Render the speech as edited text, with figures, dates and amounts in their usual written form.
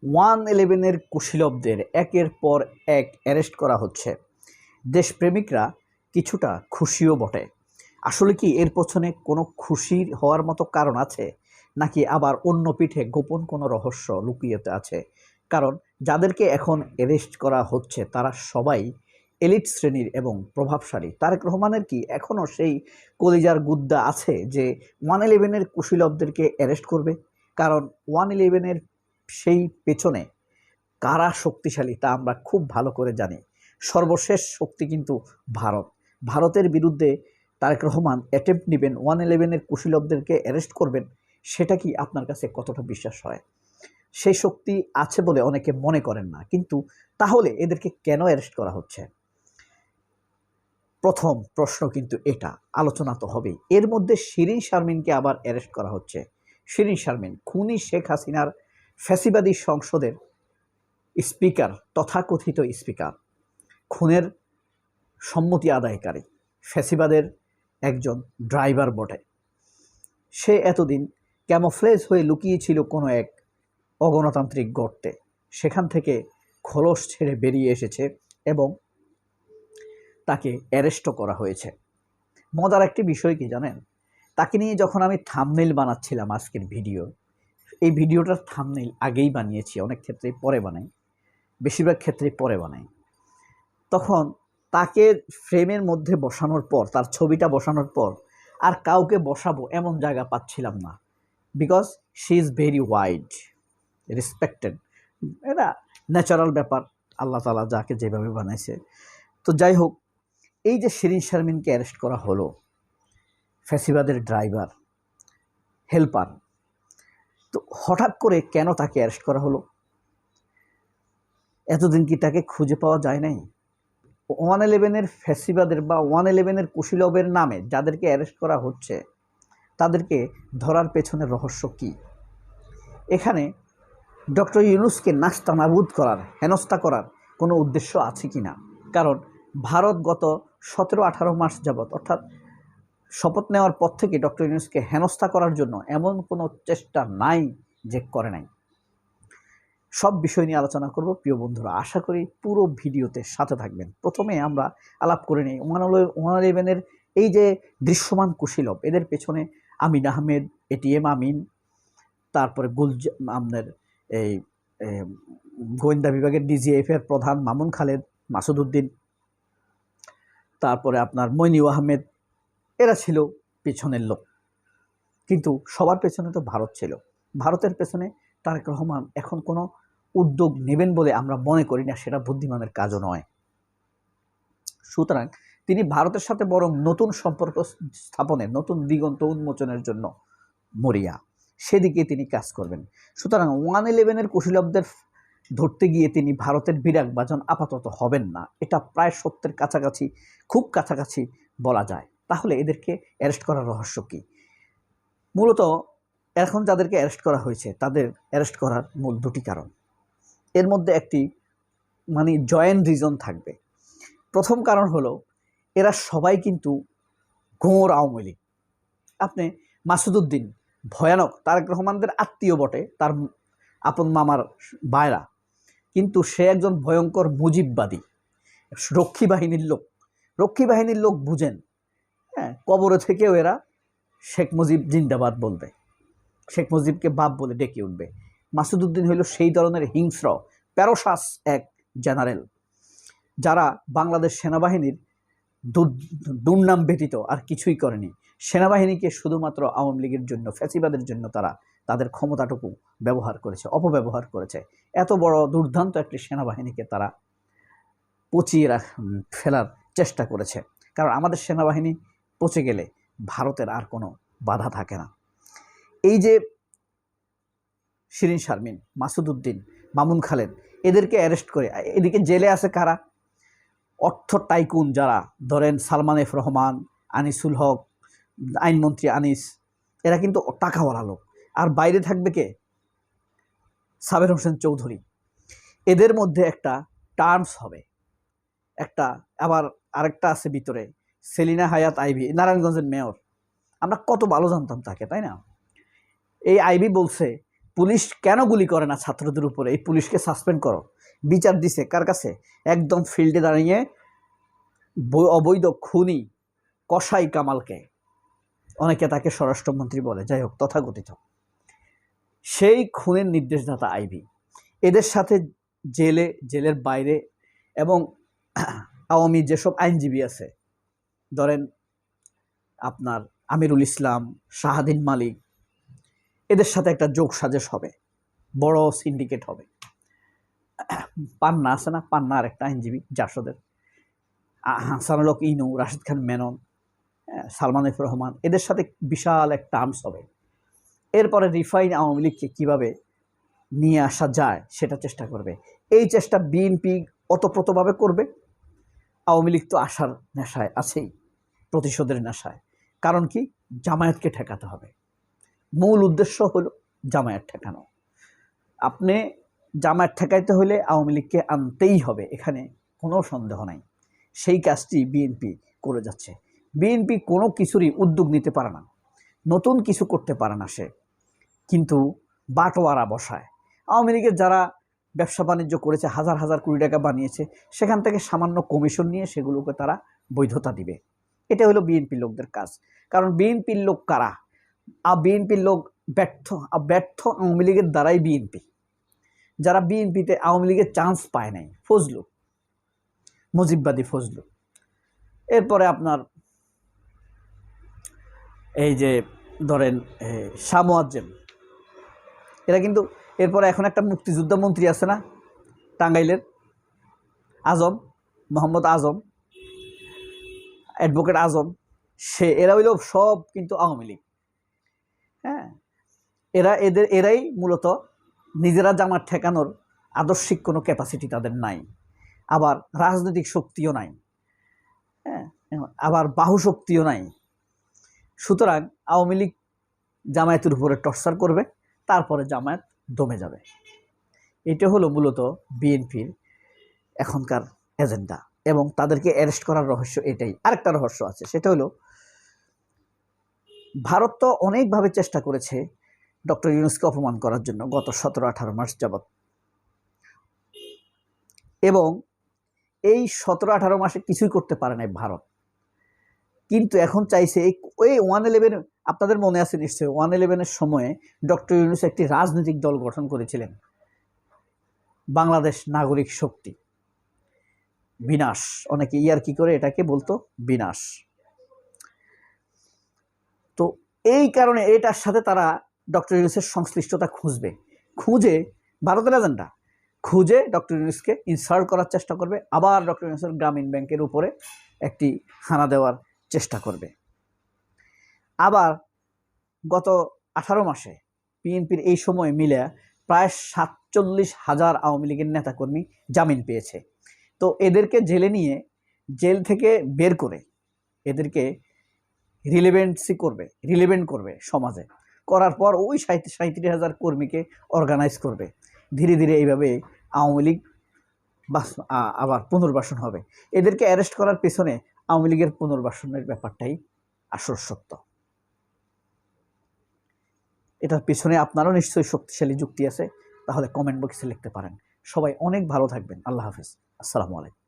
111-এর কুশীলবদের একের পর এক অ্যারেস্ট করা হচ্ছে। দেশপ্রেমিকরা কিছুটা খুশিও বটে। আসলে কি এর পেছনে কোনো খুশির হওয়ার মতো কারণ আছে, নাকি আবার অন্য পিঠে গোপন কোনো রহস্য লুকিয়ে আছে? কারণ যাদেরকে এখন অ্যারেস্ট করা হচ্ছে তারা সবাই এলিট শ্রেণীর এবং প্রভাবশালী। তারেক রহমানের কি এখনও সেই কলিজার গুদ্দা আছে যে 111-এর কুশীলবদেরকে অ্যারেস্ট করবে? কারণ 111-এর সেই পেছনে কারা শক্তিশালী তা আমরা খুব ভালো করে জানি। সর্বশেষ শক্তি কিন্তু ভারত। ভারতের বিরুদ্ধে তারেক রহমান অ্যাটেম্প্ট নেবেন, 111-এর কুশীলবদেরকে অ্যারেস্ট করবেন, সেটা কি আপনার কাছে কতটা বিশ্বাস হয়? সেই শক্তি আছে বলে অনেকে মনে করেন না, কিন্তু তাহলে এদেরকে কেন অ্যারেস্ট করা হচ্ছে? প্রথম প্রশ্ন কিন্তু এটা, আলোচনা তো হবেই। এর মধ্যে শিরীন শারমিনকে আবার অ্যারেস্ট করা হচ্ছে। শিরীন শারমিন খুনি শেখ হাসিনার ফ্যাসিবাদী সংসদের স্পিকার, তথাকথিত স্পিকার, খুনের সম্মতি আদায়কারী, ফ্যাসিবাদের একজন ড্রাইভার বটে। সে এতদিন ক্যামোফ্লেজ হয়ে লুকিয়েছিল কোনো এক অগণতান্ত্রিক গর্তে, সেখান থেকে খোলস ছেড়ে বেরিয়ে এসেছে এবং তাকে অ্যারেস্টও করা হয়েছে। মজার একটি বিষয় কি জানেন, তাকে নিয়ে যখন আমি থাম্বনেইল বানাচ্ছিলাম আজকের ভিডিও, এই ভিডিওটার থাম্বনেইল আগেই বানিয়েছি, অনেক ক্ষেত্রে পরে বানাই, বেশিরভাগ ক্ষেত্রে পরে বানাই। তখন তাকে ফ্রেমের মধ্যে বসানোর পর, তার ছবিটা বসানোর পর আর কাউকে বসাবো এমন জায়গা পাচ্ছিলাম না, because she is very wide, respected. এটা ন্যাচারাল ব্যাপার, আল্লাহ তাআলা যাকে যেভাবে বানাইছে। তো যাই হোক, এই যে শিরীন শারমিনকে অ্যারেস্ট করা হলো, ফ্যাসিবাদের ড্রাইভার, হেল্পার, তো হঠাৎ করে কেন তাকে অ্যারেস্ট করা হলো? এতদিন কি তাকে খুঁজে পাওয়া যায় নাই? 111-এর ফ্যাসিবাদের বা 111-এর কুশীলবের নামে যাদেরকে অ্যারেস্ট করা হচ্ছে, তাদেরকে ধরার পেছনের রহস্য কি? এখানে ডক্টর ইউনূসকে নাস্তানাবুদ করার, হেনস্থা করার কোনো উদ্দেশ্য আছে কি না? কারণ ভারত গত 17-18 মাস যাবৎ, অর্থাৎ শপথ নেওয়ার পর থেকে ডক্টর ইউনূসকে হেনস্থা করার জন্য এমন কোনো চেষ্টা নাই যে করে নাই। সব বিষয় নিয়ে আলোচনা করব প্রিয় বন্ধুরা, আশা করি পুরো ভিডিওতে সাথে থাকবেন। প্রথমে আমরা আলাপ করে নিই 111-এর এই যে দৃশ্যমান কুশীলব, এদের পেছনে আমিন আহমেদ, এটিএম আমিন, তারপরে আমাদের এই গোয়েন্দা বিভাগের ডিজিএফের প্রধান মামুন খালেদ, মাসুদ উদ্দিন, তারপরে আপনার মইনু আহমেদ, এরা ছিল পেছনের লোক। কিন্তু সবার পেছনে তো ভারত ছিল। ভারতের পেছনে তারেক রহমান এখন কোনো উদ্যোগ নেবেন বলে আমরা মনে করি না, সেটা বুদ্ধিমানের কাজও নয়। সুতরাং তিনি ভারতের সাথে বরং নতুন সম্পর্ক স্থাপনের, নতুন দিগন্ত উন্মোচনের জন্য মরিয়া, সেদিকে তিনি কাজ করবেন। সুতরাং 111-এর কুশীলবদের ধরতে গিয়ে তিনি ভারতের বিরাগ বাজন আপাতত হবেন না, এটা প্রায় সত্যের কাছাকাছি, খুব কাছাকাছি বলা যায়। তাহলে এদেরকে অ্যারেস্ট করার রহস্য কী? মূলত এখন যাদেরকে অ্যারেস্ট করা হয়েছে তাদের অ্যারেস্ট করার মূল দুটি কারণ। এর মধ্যে একটি জয়েন্ট রিজন থাকবে। প্রথম কারণ হলো, এরা সবাই কিন্তু ঘোর আওয়ামী লীগ। আপনি মাসুদ উদ্দিন ভয়ানক, তারেক রহমানদের আত্মীয় বটে, তার আপন মামার বায়রা, কিন্তু সে একজন ভয়ঙ্কর মুজিববাদী, রক্ষী বাহিনীর লোক। রক্ষী বাহিনীর লোক বুঝেন, হ্যাঁ, কবরে থেকেও এরা শেখ মুজিব জিন্দাবাদ বলবে, শেখ মুজিবকে বাপ বলে ডেকে উঠবে। মাসুদ উদ্দিন হইল সেই ধরনের হিংস্র প্যারোসাস এক জেনারেল, যারা বাংলাদেশ সেনাবাহিনীর দুর্নাম ব্যতীত আর কিছুই করেনি। সেনাবাহিনীকে শুধুমাত্র আওয়ামী লীগের জন্য, ফ্যাসিবাদের জন্য তারা তাদের ক্ষমতাটুকু ব্যবহার করেছে, অপব্যবহার করেছে। এত বড় দুর্দান্ত একটি সেনাবাহিনীকে তারা পচিয়ে ফেলার চেষ্টা করেছে। কারণ আমাদের সেনাবাহিনী পচে গেলে ভারতের আর কোনো বাধা থাকে না। এই যে শিরীন শারমিন, মাসুদ উদ্দিন, মামুন খালেদ, এদেরকে অ্যারেস্ট করে, এদিকে জেলে আছে কারা? অর্থ টাইকুন যারা, ধরেন সালমান এফ রহমান, আনিসুল হক, আইনমন্ত্রী আনিস, এরা কিন্তু টাকাওয়ালা লোক। আর বাইরে থাকবে কে? সাবের হোসেন চৌধুরী। এদের মধ্যে একটা টার্মস হবে, একটা আবার আরেকটা আছে ভিতরে, সেলিনা হায়াত আইভি, নারায়ণগঞ্জের মেয়র। আমরা কত ভালো জানতাম তাকে, তাই না? এই আইভি বলছে পুলিশ কেন গুলি করে না ছাত্রদের উপরে, এই পুলিশকে সাসপেন্ড করো। বিচার দিছে কার কাছে? একদম ফিল্ডে দাঁড়িয়ে অবৈধ খুনি কসাই কামালকে, অনেকে তাকে স্বরাষ্ট্রমন্ত্রী বলে, যাই হোক তথাকথিত সেই খুনের নির্দেশদাতা আইবি। এদের সাথে জেলের বাইরে এবং আওয়ামী যেসব আইনজীবী আছে, ধরেন আপনার আমিরুল ইসলাম, শাহাদিন মালিক, এদের সাথে একটা যোগ সাজেশ হবে, বড় সিন্ডিকেট হবে। পান্না আছে না, পান্না আর একটা আইনজীবী জাসদের, হাসানুল হক ইনু, রাশিদ খান মেনন, সালমান এফ রহমান, এদের সাথে বিশাল এক টার্মস হবে। এরপরে রিফাইন আওয়ামী লীগকে কীভাবে নিয়ে আসা যায় সেটা চেষ্টা করবে। এই চেষ্টা বিএনপি অতপ্রতভাবে করবে। আওয়ামী লীগ তো আসার নেশায় আছেই, প্রতিশোধের নেশায়। কারণ কি? জামায়াতকে ঠেকাতে হবে। মূল উদ্দেশ্য হলো জামায়াত ঠেকানো। আপনি জামায়াত ঠেকাইতে হলে আওয়ামী লীগকে আনতেই হবে, এখানে কোনো সন্দেহ নাই। সেই কাজটি বিএনপি করে যাচ্ছে। বিএনপি কোনো কিছুরই উদ্যোগ নিতে পারে না, নতুন কিছু করতে পারে না সে, কিন্তু বাটোয়ারা বসায়। আওয়ামী লীগের যারা ব্যবসা বাণিজ্য করেছে, হাজার হাজার কোটি টাকা বানিয়েছে, সেখান থেকে সামান্য কমিশন নিয়ে সেগুলোকে তারা বৈধতা দিবে। এটা হলো বিএনপির লোকদের কাজ। কারণ বিএনপির লোক কারা? বিএনপির লোক ব্যর্থ আওয়ামী লীগের দ্বারাই বিএনপি। যারা বিএনপিতে আওয়ামী লীগের চান্স পায় নাই, ফজলু, মুজিববাদী ফজলু, এরপরে আপনার এই যে ধরেন শাহ মোয়াজ্জেম, এরা কিন্তু, এরপরে এখন একটা মুক্তিযোদ্ধা মন্ত্রী আছে না টাঙ্গাইলের, আজম, মোহাম্মদ আজম, অ্যাডভোকেট আজম, এরা হইল সব কিন্তু আওয়ামী লীগ। হ্যাঁ, এরাই মূলত নিজেরা জামাত ঠেকানোর আদর্শিক কোনো ক্যাপাসিটি তাদের নাই, আবার রাজনৈতিক শক্তিও নাই, হ্যাঁ, আবার বাহু শক্তিও নাই। সুতরাং আওয়ামী লীগ জামায়াতের উপরে টর্চার করবে, তারপরে জামায়াত দমে যাবে। এটা হলো মূলত বিএনপির এখনকার এজেন্ডা, এবং তাদেরকে অ্যারেস্ট করার রহস্য এটাই। আরেকটা রহস্য আছে, সেটা হলো ভারত তো অনেকভাবে চেষ্টা করেছে ডক্টর ইউনূসকে অপমান করার জন্য গত 17-18 মাস যাবৎ, এবং এই 17-18 মাসে কিছুই করতে পারে নাই ভারত। কিন্তু এখন চাইছে ওই 111, আপনাদের মনে আছে নিশ্চয়ই, 111-এর সময়ে ডক্টর ইউনূস একটি রাজনৈতিক দল গঠন করেছিলেন, বাংলাদেশ নাগরিক শক্তি, বিনাশ, অনেকে ইয়ার্কি করে এটাকে বলতো বিনাশ। তো এই কারণে এটার সাথে তারা ডক্টর ইউনূসের সংশ্লিষ্টতা খুঁজে ভারতের এজেন্ডা খুঁজে ডক্টর ইউনূসকে ইনসাল্ট করার চেষ্টা করবে, আবার ডক্টর ইউনূসের গ্রামীণ ব্যাংকের উপরে একটি হানা দেওয়ার চেষ্টা করবে। আবার গত 18 মাসে বিএনপির এই সময় মিলে প্রায় 47,000 আওয়ামী লীগের নেতাকর্মী জামিন পেয়েছে। তো এদেরকে জেলে নিয়ে, জেল থেকে বের করে এদেরকে রিলেভেন্ট করবে সমাজে, করার পর ওই 37,000 কর্মীকে অর্গানাইজ করবে। ধীরে ধীরে এইভাবে আওয়ামী লীগ আবার পুনর্বাসন হবে। এদেরকে অ্যারেস্ট করার পেছনে আওয়ামী লীগের পুনর্বাসনের ব্যাপারটাই আসল সত্য। এটার পেছনে আপনারও নিশ্চয়ই শক্তিশালী যুক্তি আছে, তাহলে কমেন্ট বক্সে লিখতে পারেন। সবাই অনেক ভালো থাকবেন। আল্লাহ হাফেজ, আসসালামু আলাইকুম।